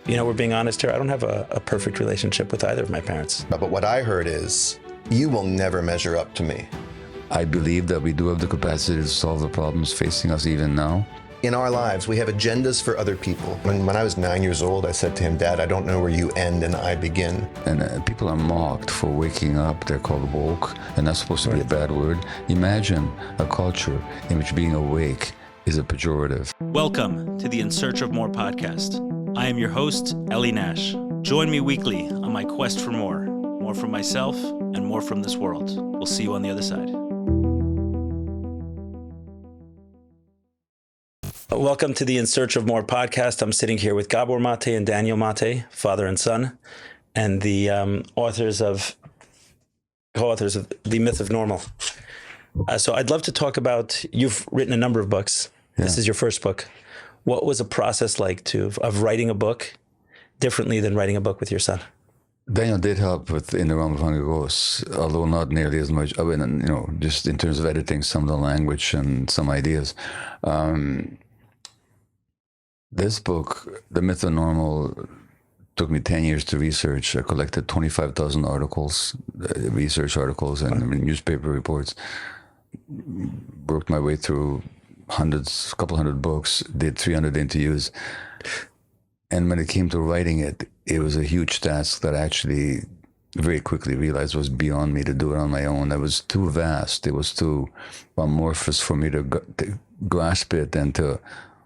we're being honest here. I don't have a perfect relationship with either of my parents. But what I heard is, you will never measure up to me. I believe that we do have the capacity to solve the problems facing us even now. In our lives, we have agendas for other people. When I was 9 years old, I said to him, Dad, I don't know where you end and I begin. And people are mocked for waking up. They're called woke, and that's supposed to be a bad word. Imagine a culture in which being awake is a pejorative. Welcome to the In Search of More podcast. I am your host, Eli Nash. Join me weekly on my quest for more from myself and more from this world. We'll see you on the other side. Welcome to the In Search of More podcast. I'm sitting here with Gabor Mate and Daniel Mate, father and son, and the co-authors of The Myth of Normal. So I'd love to talk about, you've written a number of books. Yeah. This is your first book. What was a process like of writing a book differently than writing a book with your son? Daniel did help with In the Realm of Hungry Ghosts, although not nearly as much. I mean, just in terms of editing some of the language and some ideas. This book, The Myth of Normal, took me 10 years to research. I collected 25,000 articles, research articles and newspaper reports. Worked my way through a couple hundred books, did 300 interviews. And when it came to writing it, it was a huge task that I actually very quickly realized was beyond me to do it on my own. That was too vast. It was too amorphous for me to grasp it and to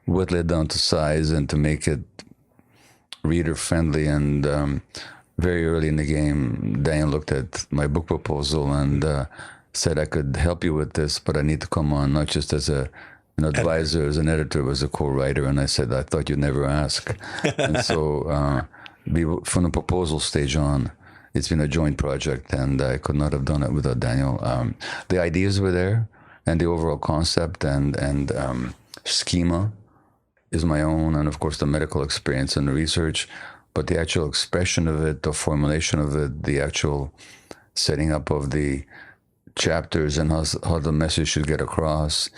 whittle it down to size and to make it reader friendly. And very early in the game, Daniel looked at my book proposal and said, I could help you with this, but I need to come on not just as an advisor, as an editor, but as a co-writer. And I said, I thought you'd never ask. And so from the proposal stage on, it's been a joint project, and I could not have done it without Daniel. The ideas were there, and the overall concept and schema is my own, and of course the medical experience and the research, but the actual expression of it, the formulation of it, the actual setting up of the chapters and how the message should get across,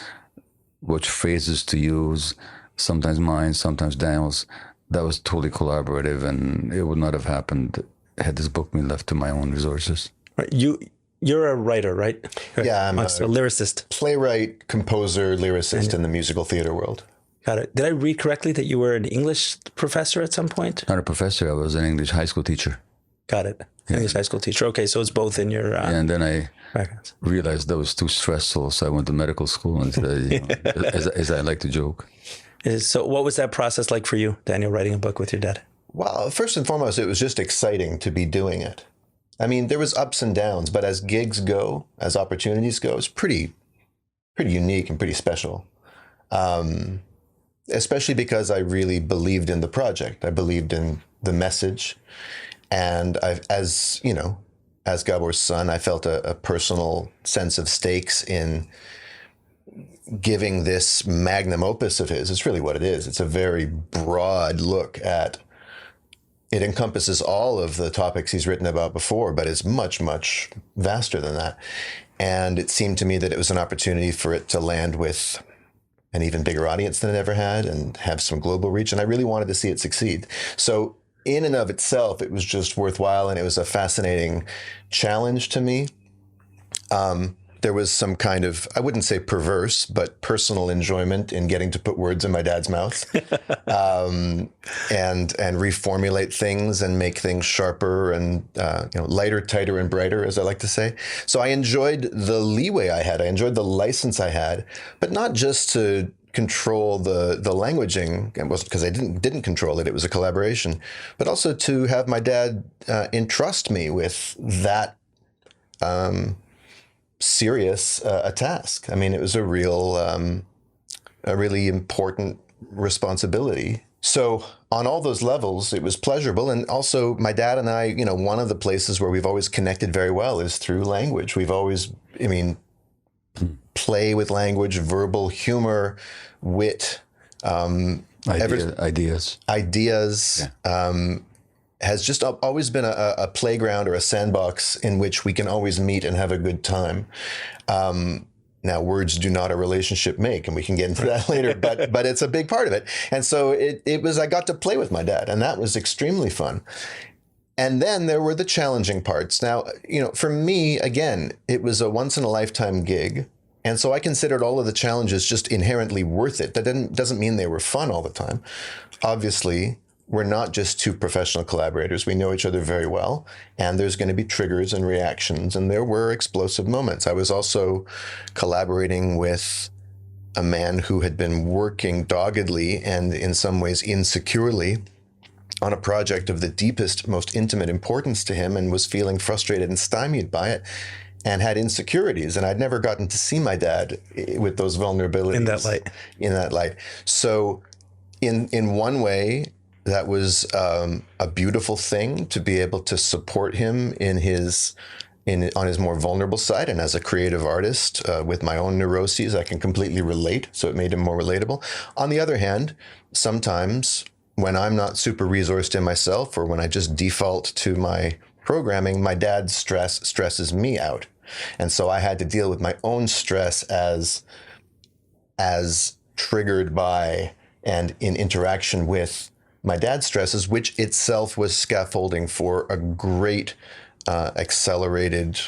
which phrases to use, sometimes mine, sometimes Daniel's, that was totally collaborative, and it would not have happened had this book been left to my own resources. Right. You're a writer, right? Yeah, I'm a lyricist. Playwright, composer, lyricist in the musical theater world. Got it. Did I read correctly that you were an English professor at some point? Not a professor. I was an English high school teacher. Got it. Yeah. English high school teacher. Okay, so it's both in your... and then I realized that was too stressful, so I went to medical school instead, as I like to joke. So what was that process like for you, Daniel, writing a book with your dad? Well, first and foremost, it was just exciting to be doing it. I mean, there was ups and downs, but as gigs go, as opportunities go, it's pretty unique and pretty special. Especially because I really believed in the project. I believed in the message. And as Gabor's son, I felt a personal sense of stakes in giving this magnum opus of his. It's really what it is. It's a very broad look at, it encompasses all of the topics he's written about before, but it's much, much vaster than that. And it seemed to me that it was an opportunity for it to land with an even bigger audience than it ever had and have some global reach. And I really wanted to see it succeed. So in and of itself, it was just worthwhile, and it was a fascinating challenge to me. There was some kind of, I wouldn't say perverse, but personal enjoyment in getting to put words in my dad's mouth and reformulate things and make things sharper and lighter, tighter, and brighter, as I like to say. So I enjoyed the leeway I had. I enjoyed the license I had, but not just to control the languaging, because I didn't control it. It was a collaboration, but also to have my dad entrust me with that serious a task. I mean, it was a really important responsibility. So on all those levels, it was pleasurable. And also my dad and I, one of the places where we've always connected very well is through language. We've always, play with language, verbal humor, wit, ideas. Yeah. Has just always been a playground or a sandbox in which we can always meet and have a good time. Now, words do not a relationship make, and we can get into that later, but it's a big part of it. And so it was, I got to play with my dad, and that was extremely fun. And then there were the challenging parts. Now, for me, again, it was a once in a lifetime gig. And so I considered all of the challenges just inherently worth it. That doesn't mean they were fun all the time. Obviously, we're not just two professional collaborators. We know each other very well, and there's going to be triggers and reactions, and there were explosive moments. I was also collaborating with a man who had been working doggedly and in some ways insecurely on a project of the deepest, most intimate importance to him, and was feeling frustrated and stymied by it and had insecurities. And I'd never gotten to see my dad with those vulnerabilities. In that light. So in one way, that was a beautiful thing to be able to support him on his more vulnerable side. And as a creative artist with my own neuroses, I can completely relate. So it made him more relatable. On the other hand, sometimes when I'm not super resourced in myself, or when I just default to my programming, my dad's stress stresses me out. And so I had to deal with my own stress as triggered by and in interaction with my dad's stresses, which itself was scaffolding for a great accelerated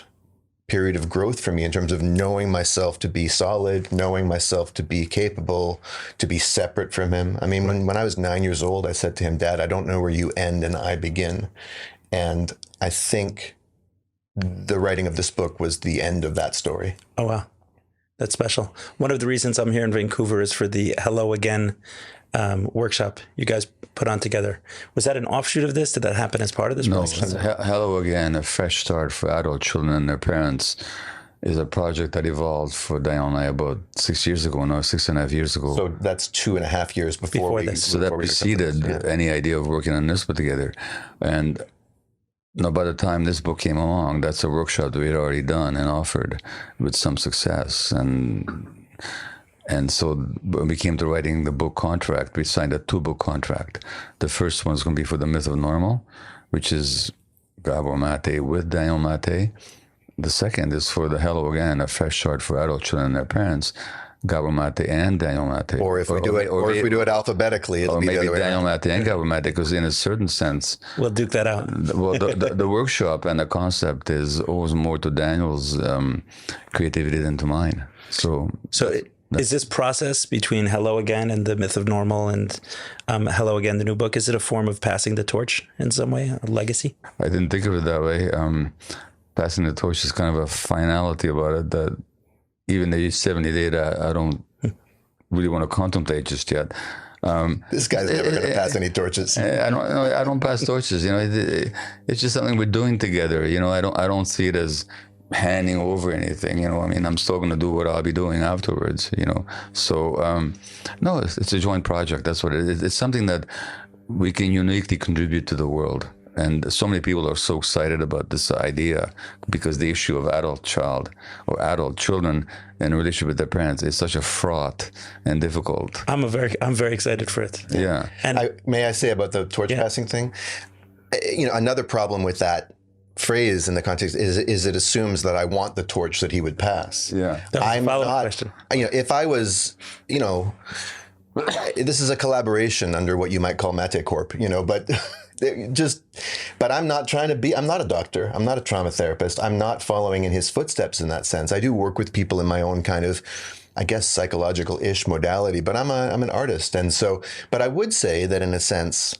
period of growth for me in terms of knowing myself to be solid, knowing myself to be capable, to be separate from him. I mean, when I was 9 years old, I said to him, "Dad, I don't know where you end and I begin." And I think the writing of this book was the end of that story. Oh, wow. That's special. One of the reasons I'm here in Vancouver is for the Hello Again workshop you guys put on together. Was that an offshoot of this? Did that happen as part of this process? No, Hello Again, a fresh start for adult children and their parents, is a project that evolved for Daniel and I about 6 years ago, 6.5 years ago. So that's 2.5 years before this. So that preceded any idea of working on this book together. And by the time this book came along, that's a workshop that we had already done and offered with some success. And so when we came to writing the book contract, we signed a 2-book contract. The first one's going to be for The Myth of Normal, which is Gabor Mate with Daniel Mate. The second is for the Hello Again, a fresh start for adult children and their parents, Gabor Mate and Daniel Mate. Or if we do it alphabetically, it'll be the other way Daniel around. Mate and Gabor Mate, because in a certain sense, We'll duke that out. well, the workshop and the concept is always more to Daniel's creativity than to mine. So is this process between Hello Again and The Myth of Normal and Hello Again, the new book, is it a form of passing the torch in some way, a legacy? I didn't think of it that way. Passing the torch is kind of a finality about it that even the 78, I don't really want to contemplate just yet. This guy's never going to pass any torches. I don't pass torches. It's just something we're doing together. I don't see it as handing over anything. I'm still going to do what I'll be doing afterwards. So no, it's a joint project. That's what it is. It's something that we can uniquely contribute to the world. And so many people are so excited about this idea because the issue of adult child or adult children in relationship with their parents is such a fraught and difficult. I'm very excited for it. Yeah. And May I say about the torch passing thing? Another problem with that phrase in the context is it assumes that I want the torch that he would pass. Yeah. that was a I'm follow-up not. question. If I was, this is a collaboration under what you might call Mate Corp. But I'm not trying to be. I'm not a doctor. I'm not a trauma therapist. I'm not following in his footsteps in that sense. I do work with people in my own kind of, I guess, psychological-ish modality. But I'm an artist, and so. But I would say that in a sense,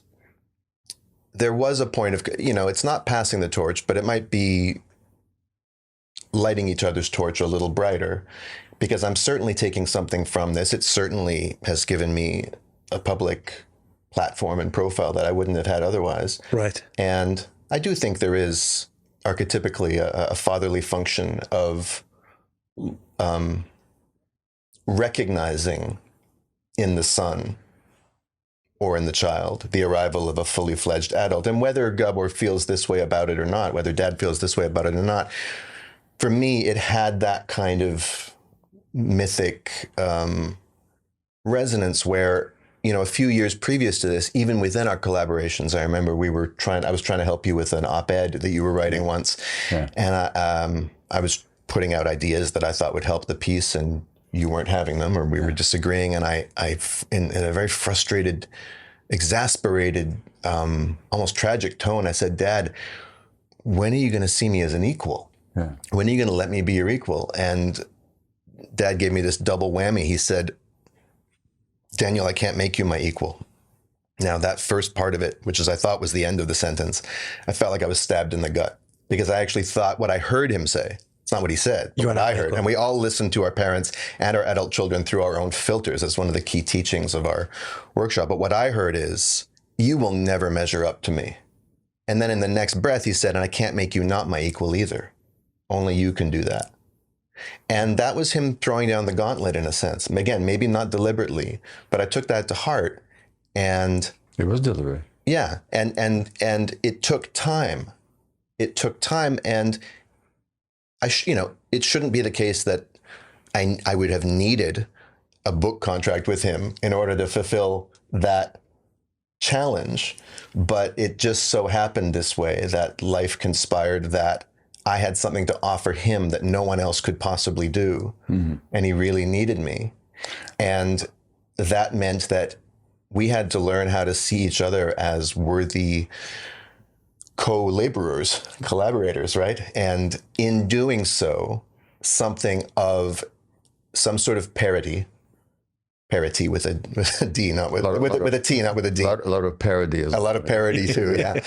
there was a point of, it's not passing the torch, but it might be lighting each other's torch a little brighter, because I'm certainly taking something from this. It certainly has given me a public platform and profile that I wouldn't have had otherwise. Right. And I do think there is archetypically a fatherly function of recognizing in the son or in the child the arrival of a fully fledged adult. And whether Gabor feels this way about it or not, whether Dad feels this way about it or not, for me, it had that kind of mythic resonance where, a few years previous to this, even within our collaborations, I remember I was trying to help you with an op-ed that you were writing once. Yeah. And I was putting out ideas that I thought would help the piece, and you weren't having them, or we were disagreeing. And I in a very frustrated, exasperated, almost tragic tone, I said, Dad, when are you going to see me as an equal? Yeah. When are you going to let me be your equal? And Dad gave me this double whammy. He said, Daniel, I can't make you my equal. Now, that first part of it, which is I thought was the end of the sentence, I felt like I was stabbed in the gut, because I actually thought what I heard him say. It's not what he said, but what I heard. And we all listen to our parents and our adult children through our own filters. That's one of the key teachings of our workshop. But what I heard is, you will never measure up to me. And then in the next breath, he said, and I can't make you not my equal either. Only you can do that. And that was him throwing down the gauntlet in a sense. Again, maybe not deliberately, but I took that to heart. And it was deliberate. Yeah. And it took time. It took time. And it shouldn't be the case that I would have needed a book contract with him in order to fulfill that challenge. But it just so happened this way that life conspired that I had something to offer him that no one else could possibly do. Mm-hmm. And he really needed me. And that meant that we had to learn how to see each other as worthy co-laborers, collaborators, right? And in doing so, something of some sort of parity with a D, not with a T, not with a D. A lot of parody. A lot of parody too, yeah.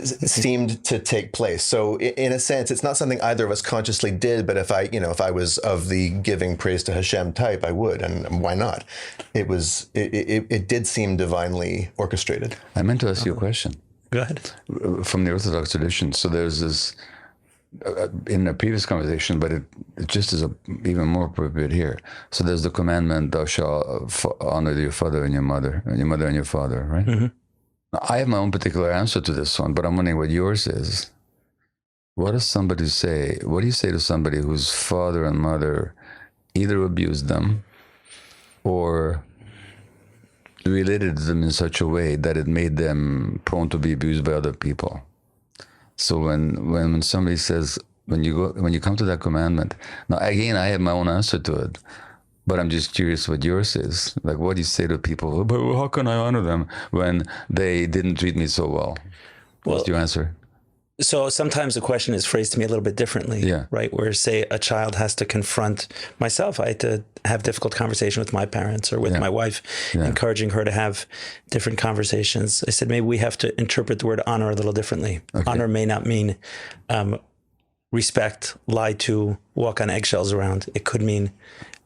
Seemed to take place. So in a sense, it's not something either of us consciously did, but if I was of the giving praise to Hashem type, I would, and why not? It did seem divinely orchestrated. I meant to ask you a question. Go ahead. From the Orthodox tradition. So there's this, in a previous conversation, but it just is even more appropriate here. So there's the commandment, thou shalt honor your father and your mother, and your mother and your father, right? Mm-hmm. Now, I have my own particular answer to this one, but I'm wondering what yours is. What do you say to somebody whose father and mother either abused them or related to them in such a way that it made them prone to be abused by other people? So when somebody says, when you come to that commandment, now again, I have my own answer to it, but I'm just curious what yours is. Like, what do you say to people? But how can I honor them when they didn't treat me so well? What's your answer? So sometimes the question is phrased to me a little bit differently, right? Where, say, a child has to confront myself. I had to have difficult conversation with my parents or with my wife, encouraging her to have different conversations. I said, maybe we have to interpret the word honor a little differently. Okay. Honor may not mean respect, lie to, walk on eggshells around. It could mean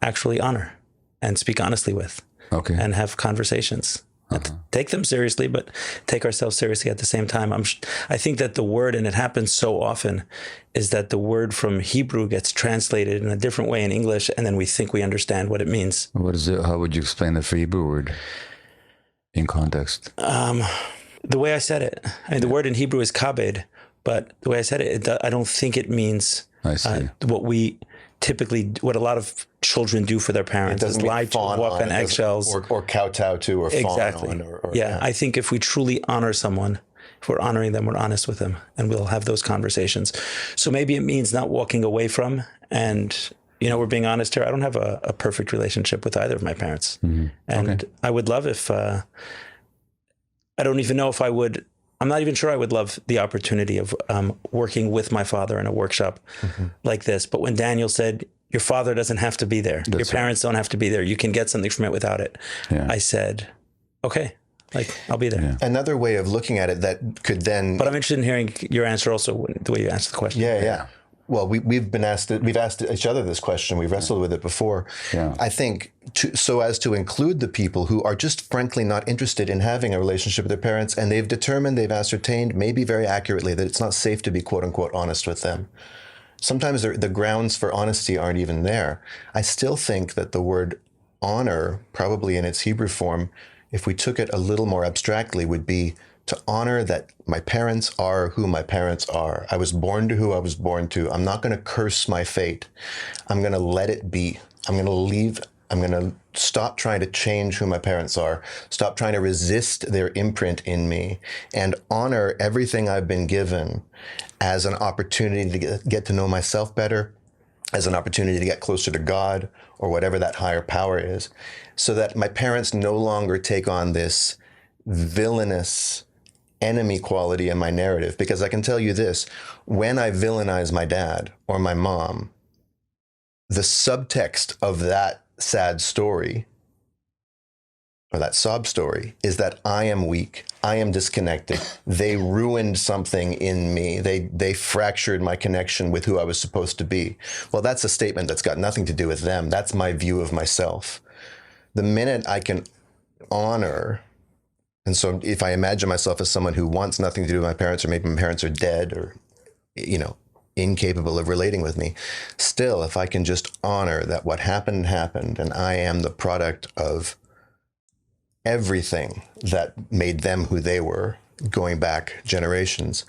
actually honor and speak honestly with and have conversations. Take them seriously, but take ourselves seriously at the same time. I think that the word, and it happens so often, is that the word from Hebrew gets translated in a different way in English, and then we think we understand what it means. What is it? How would you explain the Hebrew word in context? The way I said it. I mean, the word in Hebrew is kabed, but the way I said it, I don't think it means what a lot of children do for their parents is lie to, walk on eggshells, or kowtow to, or exactly. fawn on. I think if we truly honor someone, if we're honoring them, we're honest with them, and we'll have those conversations. So maybe it means not walking away from, and we're being honest here. I don't have a perfect relationship with either of my parents, and I would love if I don't even know if I would. I'm not even sure I would love the opportunity of working with my father in a workshop like this. But when Daniel said, your father doesn't have to be there. Your parents don't have to be there. You can get something from it without it. Yeah. I said, okay, I'll be there. Yeah. Another way of looking at it that could then... But I'm interested in hearing your answer also, the way you answered the question. Yeah. Well, we've asked each other this question. We've wrestled with it before. Yeah. I think so as to include the people who are just frankly not interested in having a relationship with their parents, and they've ascertained, maybe very accurately, that it's not safe to be quote unquote honest with them. Sometimes the grounds for honesty aren't even there. I still think that the word honor, probably in its Hebrew form, if we took it a little more abstractly, would be to honor that my parents are who my parents are. I was born to who I was born to. I'm not going to curse my fate. I'm going to let it be. I'm going to stop trying to change who my parents are, stop trying to resist their imprint in me, and honor everything I've been given as an opportunity to get to know myself better, as an opportunity to get closer to God or whatever that higher power is, so that my parents no longer take on this villainous enemy quality in my narrative. Because I can tell you this, when I villainize my dad or my mom, the subtext of that sad story or that sob story is that I am weak, I am disconnected. They ruined something in me. They fractured my connection with who I was supposed to be. Well, that's a statement that's got nothing to do with them. That's my view of myself. The minute I can honor, and so if I imagine myself as someone who wants nothing to do with my parents, or maybe my parents are dead or, incapable of relating with me, still, if I can just honor that what happened, and I am the product of everything that made them who they were, going back generations,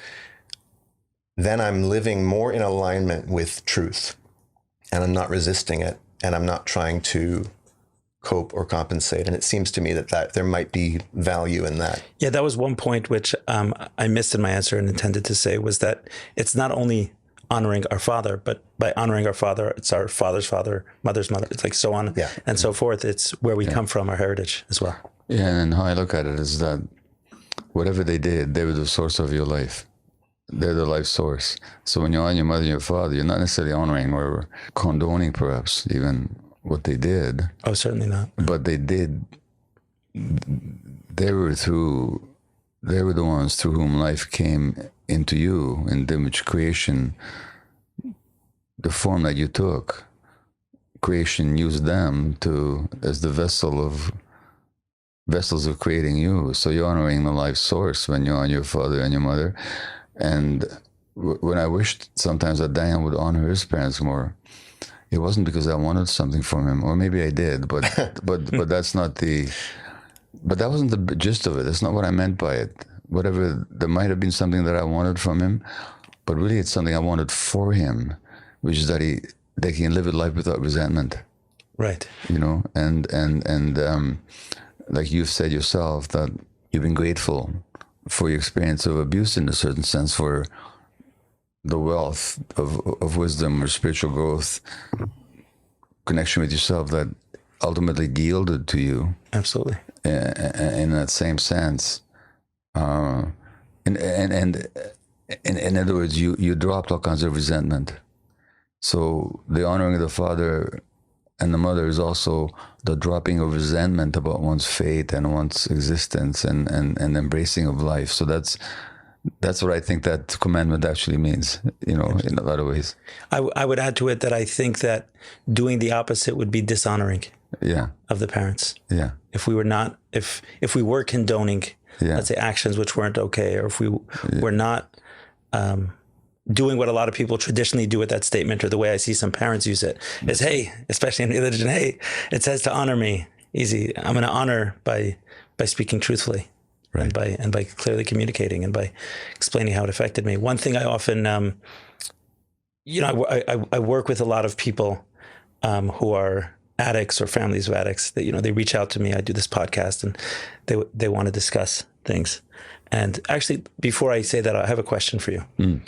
then I'm living more in alignment with truth, and I'm not resisting it, and I'm not trying to cope or compensate. And it seems to me that there might be value in that. Yeah, that was one point which I missed in my answer and intended to say, was that it's not only honoring our father, but by honoring our father, it's our father's father, mother's mother, it's like so on and so forth. It's where we come from, our heritage as well. Yeah, and how I look at it is that whatever they did, they were the source of your life. They're the life source. So when you honor your mother and your father, you're not necessarily honoring or condoning perhaps even what they did. Oh, certainly not. But they did. They were the ones through whom life came into you, in the image creation, the form that you took. Creation used them as the vessels of creating you. So you're honoring the life source when you honor your father and your mother. And when I wished sometimes that Daniel would honor his parents more, it wasn't because I wanted something from him, or maybe I did, but that's not but that wasn't the gist of it. That's not what I meant by it. Whatever, there might have been something that I wanted from him, but really it's something I wanted for him, which is that he can live a life without resentment. Right. And like you've said yourself, that you've been grateful for your experience of abuse in a certain sense, for the wealth of wisdom or spiritual growth, connection with yourself that ultimately yielded to you. Absolutely. In that same sense. And in other words, you dropped all kinds of resentment. So the honoring of the father and the mother is also the dropping of resentment about one's fate and one's existence and embracing of life. So that's what I think that commandment actually means, in a lot of ways. I would add to it that I think that doing the opposite would be dishonoring of the parents. Yeah. If we were not, if we were condoning, let's say, actions which weren't okay, or if we were not doing what a lot of people traditionally do with that statement, or the way I see some parents use it, is, hey, especially in religion, hey, it says to honor me. Easy. I'm going to honor by speaking truthfully. Right. And by clearly communicating and by explaining how it affected me. One thing I often, I work with a lot of people who are addicts or families of addicts that, they reach out to me. I do this podcast and they want to discuss things. And actually, before I say that, I have a question for you. Mm.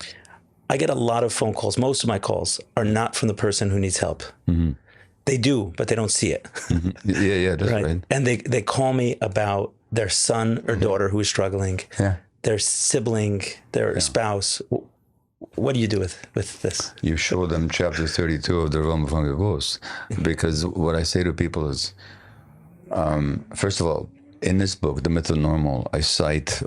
I get a lot of phone calls. Most of my calls are not from the person who needs help. Mm-hmm. They do, but they don't see it. Mm-hmm. Yeah, that's right. And they call me about their son or daughter who is struggling, their sibling, their spouse. What do you do with this? You show them chapter 32 of the Realm of Hunger Ghost, because what I say to people is, first of all, in this book, The Myth of Normal, we cite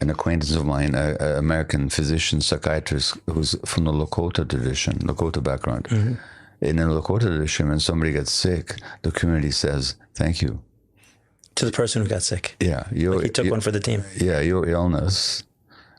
an acquaintance of mine, an American physician, psychiatrist, who's from the Lakota background. Mm-hmm. In the Lakota tradition, when somebody gets sick, the community says, thank you. To the person who got sick. Yeah. He took one for the team. Yeah, your illness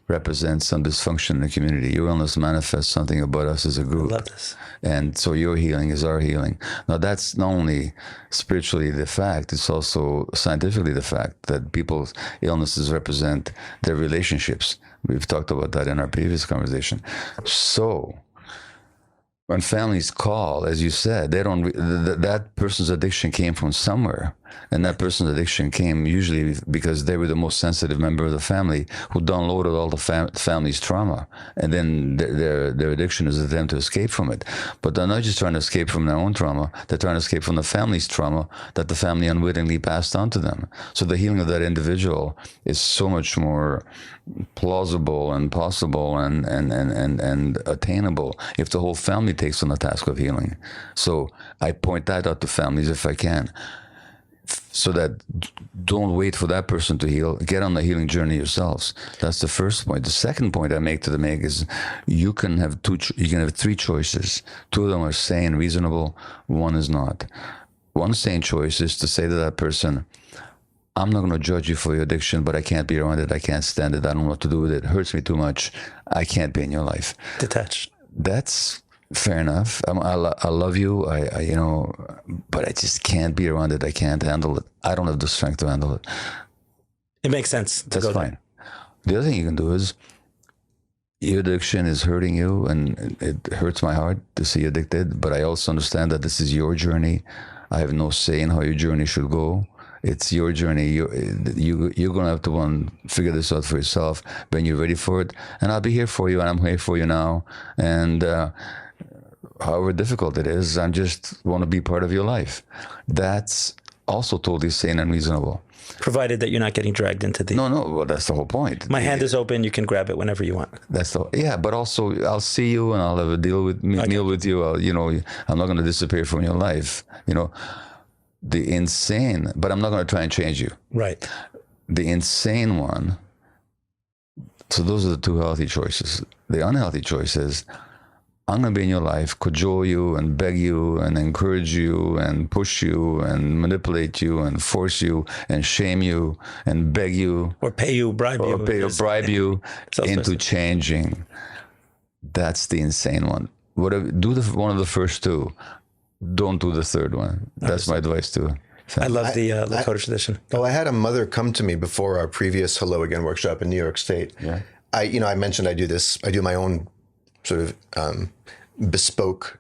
represents some dysfunction in the community. Your illness manifests something about us as a group. I love this. And so your healing is our healing. Now, that's not only spiritually the fact, it's also scientifically the fact that people's illnesses represent their relationships. We've talked about that in our previous conversation. So when families call, as you said, they don't. That person's addiction came from somewhere, and that person's addiction came usually because they were the most sensitive member of the family who downloaded all the family's trauma, and then their addiction is a attempt to escape from it. But they're not just trying to escape from their own trauma; they're trying to escape from the family's trauma that the family unwittingly passed on to them. So the healing of that individual is so much more plausible and possible and attainable if the whole family takes on the task of healing. So I point that out to families if I can, so that don't wait for that person to heal. Get on the healing journey yourselves. That's the first point. The second point I make is you can have three choices. Two of them are sane, reasonable. One is not. One sane choice is to say to that person, I'm not going to judge you for your addiction, but I can't be around it. I can't stand it. I don't know what to do with it. It hurts me too much. I can't be in your life. Detached. That's fair enough. I love you. I but I just can't be around it. I can't handle it. I don't have the strength to handle it. It makes sense. That's fine. The other thing you can do is, your addiction is hurting you, and it hurts my heart to see you addicted. But I also understand that this is your journey. I have no say in how your journey should go. It's your journey. You're going to have to figure this out for yourself when you're ready for it. And I'll be here for you, and I'm here for you now. And however difficult it is, I just want to be part of your life. That's also totally sane and reasonable. Provided that you're not getting dragged into the... No, well, that's the whole point. My hand is open. You can grab it whenever you want. But also I'll see you and I'll have a meal with you. I'm not going to disappear from your life. The insane, but I'm not going to try and change you. Right. The insane one. So those are the two healthy choices. The unhealthy choice is, I'm going to be in your life, cajole you and beg you and encourage you and push you and manipulate you and force you and shame you and beg you. Or pay you, bribe you. Or bribe you into changing. That's the insane one. Do one of the first two. Don't do the third one. That's my advice too. I love the Lakota tradition. Well, I had a mother come to me before our previous Hello Again workshop in New York State. Yeah. I mentioned I do my own sort of bespoke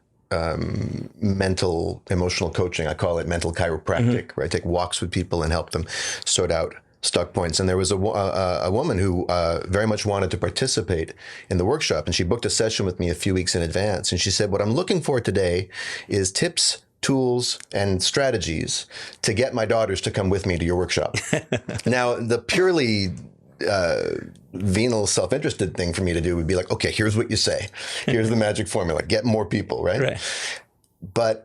mental, emotional coaching. I call it mental chiropractic, where I take walks with people and help them sort out stuck points. And there was a woman who very much wanted to participate in the workshop, and she booked a session with me a few weeks in advance. And she said, what I'm looking for today is tips, tools, and strategies to get my daughters to come with me to your workshop. Now, the purely venal, self-interested thing for me to do would be like, okay, here's what you say. Here's the magic formula. Get more people, right? But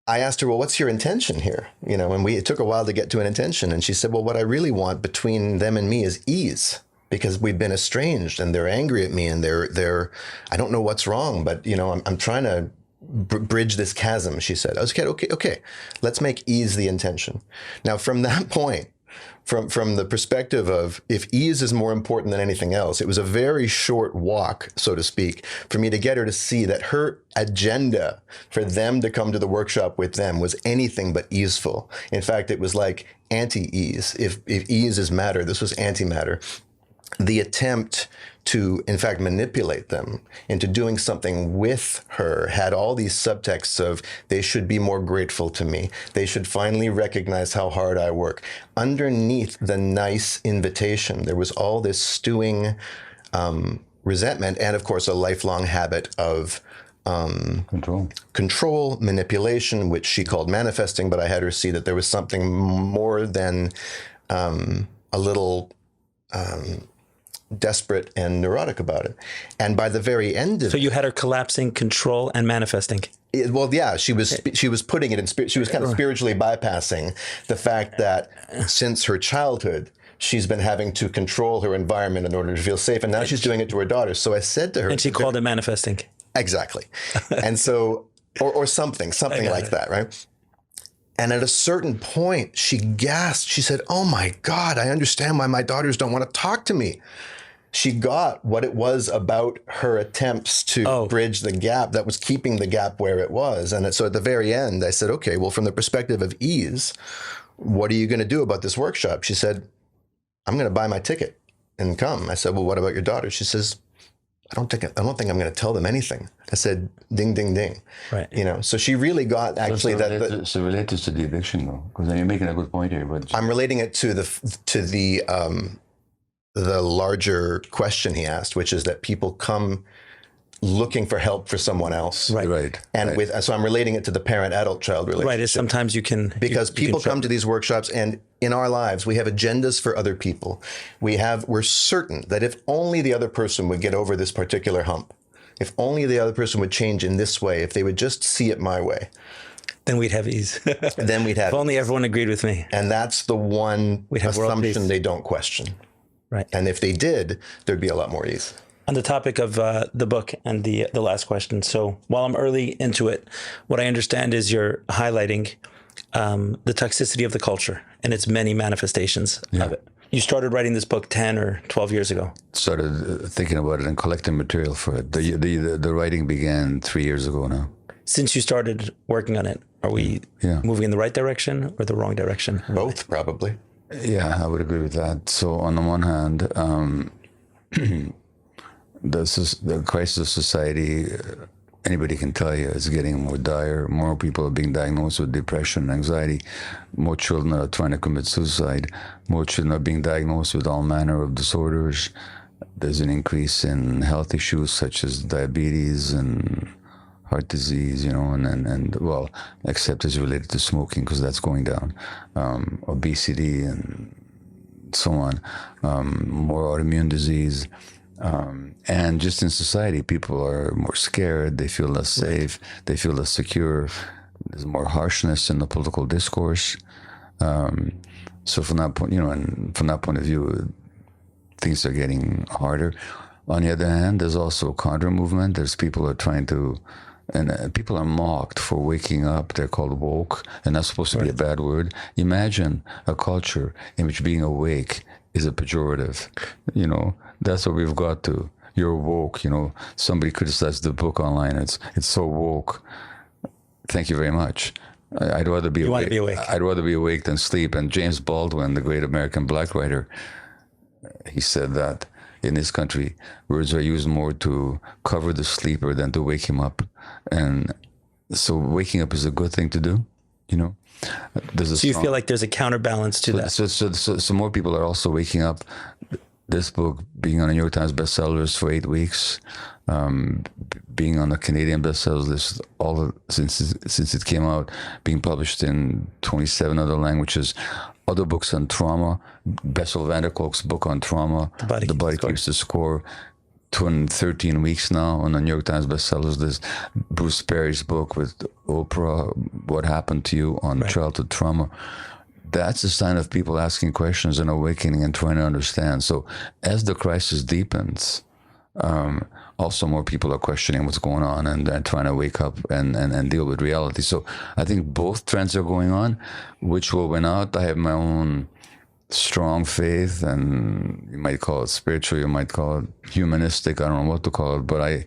I asked her, well, what's your intention here? And it took a while to get to an intention. And she said, well, what I really want between them and me is ease, because we've been estranged and they're angry at me and they're I don't know what's wrong, but I'm trying to bridge this chasm, she said. I was okay. Let's make ease the intention. Now, from that point, from the perspective of if ease is more important than anything else, it was a very short walk, so to speak, for me to get her to see that her agenda for them to come to the workshop with them was anything but easeful. In fact, it was like anti-ease. If ease is matter, this was anti-matter. The attempt to, in fact, manipulate them into doing something with her had all these subtexts of they should be more grateful to me. They should finally recognize how hard I work. Underneath the nice invitation, there was all this stewing resentment and, of course, a lifelong habit of control, manipulation, which she called manifesting, but I had her see that there was something more than a little desperate and neurotic about it. And by the very end of So you had her collapsing control and manifesting. She was putting it in spirit. She was kind of spiritually bypassing the fact that since her childhood, she's been having to control her environment in order to feel safe. And now she's doing it to her daughters. So I said to her. And she called it manifesting. Exactly. And so, or something like that, right? And at a certain point, she gasped. She said, oh my God, I understand why my daughters don't want to talk to me. She got what it was about her attempts to bridge the gap that was keeping the gap where it was. And so at the very end, I said, okay, well, from the perspective of ease, what are you going to do about this workshop? She said, I'm going to buy my ticket and come. I said, well, what about your daughter? She says, I don't think I'm going to tell them anything. I said, ding, ding, ding. Right. So she really got actually So related to the eviction though, because you're making a good point here. But I'm relating it to the larger question he asked, which is that people come looking for help for someone else. right. And so I'm relating it to the parent-adult-child relationship. Right. Is sometimes you can Because people come to these workshops, and in our lives, we have agendas for other people. We're certain that if only the other person would get over this particular hump, if only the other person would change in this way, if they would just see it my way, then we'd have ease. then we'd have If only everyone agreed with me. And that's the one have world assumption peace. they don't question. Right. And if they did, there'd be a lot more ease. On the topic of the book and the last question. So while I'm early into it, what I understand is you're highlighting the toxicity of the culture and its many manifestations of it. You started writing this book 10 or 12 years ago. Started thinking about it and collecting material for it. The writing began 3 years ago now. Since you started working on it, are we moving in the right direction or the wrong direction? Both, probably. Yeah, I would agree with that. So on the one hand, the crisis of society, anybody can tell you, is getting more dire. More people are being diagnosed with depression and anxiety. More children are trying to commit suicide. More children are being diagnosed with all manner of disorders. There's an increase in health issues such as diabetes and heart disease, and well, except as related to smoking, because that's going down. Obesity and so on. More autoimmune disease. And just in society, people are more scared. They feel less safe. They feel less secure. There's more harshness in the political discourse. So from that point, and from that point of view, things are getting harder. On the other hand, there's also a counter movement. There's people who are trying to, and people are mocked for waking up. They're called woke, and that's supposed to be a bad word. Imagine a culture in which being awake is a pejorative. That's what we've got to. You're woke. Somebody criticized the book online. It's so woke. Thank you very much. I'd rather be awake. Want to be awake. I'd rather be awake than sleep. And James Baldwin, the great American black writer, he said that in this country, words are used more to cover the sleeper than to wake him up. And so waking up is a good thing to do, So you feel like there's a counterbalance to that? So more people are also waking up. This book being on the New York Times bestsellers for 8 weeks, being on the Canadian bestsellers list since it came out, being published in 27 other languages, other books on trauma, Bessel van der Kolk's book on trauma, The Body Keeps the Score, 13 weeks now on the New York Times bestsellers list, Bruce Perry's book with Oprah, What Happened to You on Childhood Trauma. That's a sign of people asking questions and awakening and trying to understand. So as the crisis deepens, also more people are questioning what's going on and trying to wake up and deal with reality. So I think both trends are going on. Which will win out? I have my own strong faith, and you might call it spiritual, you might call it humanistic, I don't know what to call it, but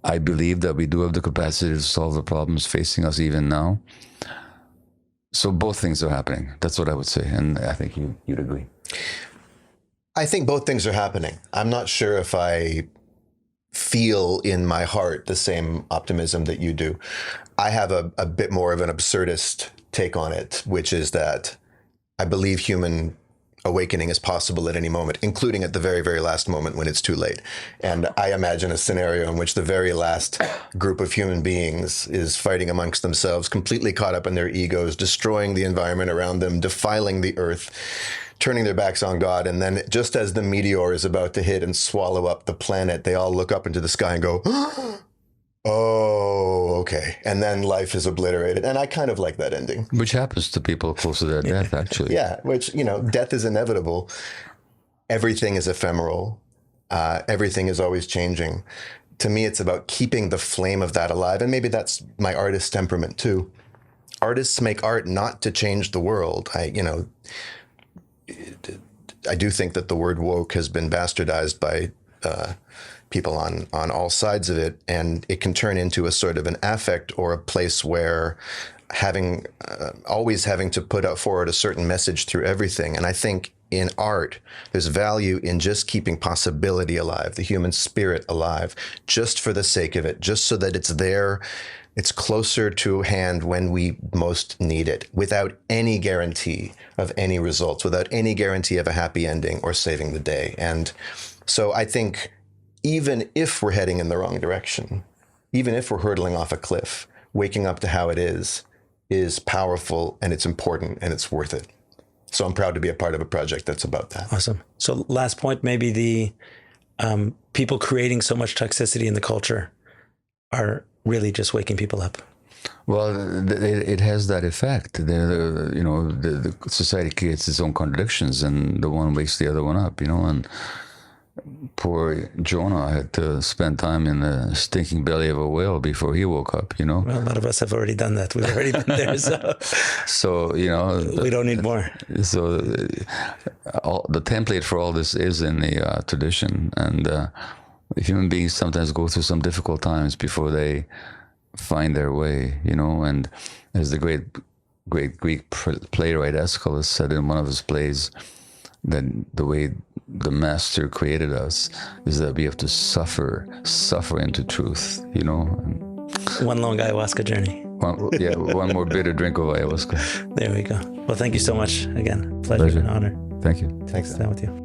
I believe that we do have the capacity to solve the problems facing us even now. So both things are happening. That's what I would say. And I think you'd agree. I think both things are happening. I'm not sure if I feel in my heart the same optimism that you do. I have a bit more of an absurdist take on it, which is that I believe human awakening is possible at any moment, including at the very, very last moment when it's too late. And I imagine a scenario in which the very last group of human beings is fighting amongst themselves, completely caught up in their egos, destroying the environment around them, defiling the earth, turning their backs on God. And then just as the meteor is about to hit and swallow up the planet, they all look up into the sky and go, oh, okay. And then life is obliterated. And I kind of like that ending. Which happens to people close to their death, actually. Yeah, which, death is inevitable. Everything is ephemeral. Everything is always changing. To me, it's about keeping the flame of that alive. And maybe that's my artist temperament, too. Artists make art not to change the world. I do think that the word woke has been bastardized by people on all sides of it, and it can turn into a sort of an affect or a place where always having to put out forward a certain message through everything. And I think in art, there's value in just keeping possibility alive, the human spirit alive, just for the sake of it, just so that it's there, it's closer to hand when we most need it, without any guarantee of any results, without any guarantee of a happy ending or saving the day. And so I think even if we're heading in the wrong direction, even if we're hurtling off a cliff, waking up to how it is powerful, and it's important, and it's worth it. So I'm proud to be a part of a project that's about that. Awesome. So last point, maybe the people creating so much toxicity in the culture are really just waking people up. Well, it has that effect. The society creates its own contradictions, and the one wakes the other one up, and poor Jonah had to spend time in the stinking belly of a whale before he woke up, Well, a lot of us have already done that. We've already been there, So, we don't need more. So the template for all this is in the tradition, and human beings sometimes go through some difficult times before they find their way, and as the great Greek playwright Aeschylus said in one of his plays, that the way the master created us is that we have to suffer into truth, One long ayahuasca journey. One more bitter drink of ayahuasca. There we go. Well, thank you so much again. Pleasure. And honor. Thank you. Thanks. Stand with you.